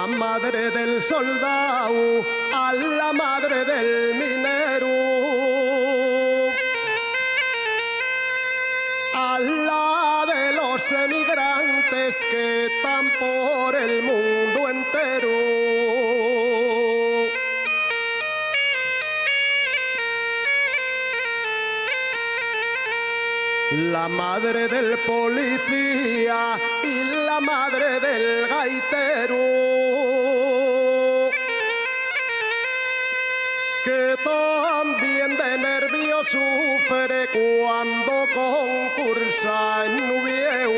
la madre del soldado, a la madre del minero, a la de los emigrantes que están por el mundo entero. La madre del policía y la madre del gaitero, que también de nervios sufre cuando concursa en Nubieu.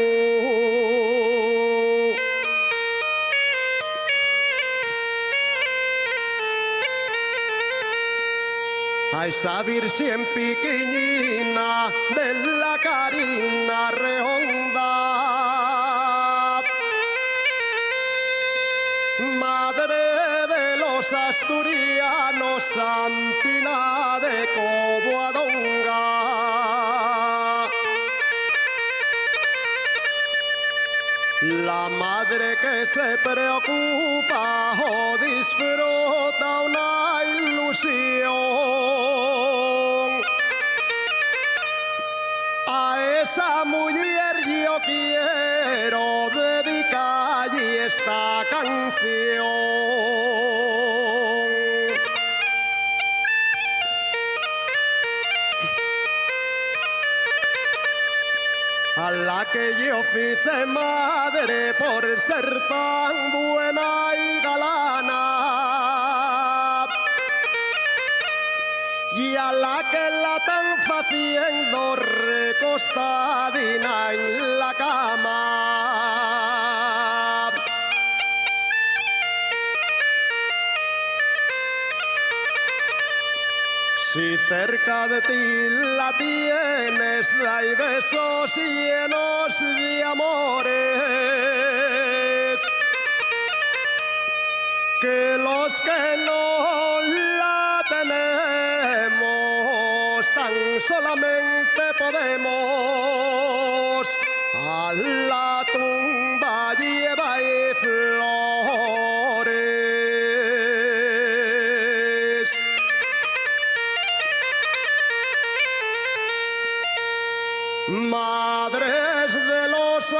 A esa virgen piquiñina de la carina redonda, madre de los asturianos, santina de Covadonga. La madre que se preocupa o disfruta una ilusión. A esa mujer yo quiero dedicar esta canción. A la que yo hice madre por ser tan buena y galana, y a la que la tan faciendo recostadina en la cama. Si cerca de ti la tienes, dai besos llenos de amores, que los que no la tenemos tan solamente podemos a la tumba llevar flores. Madres de los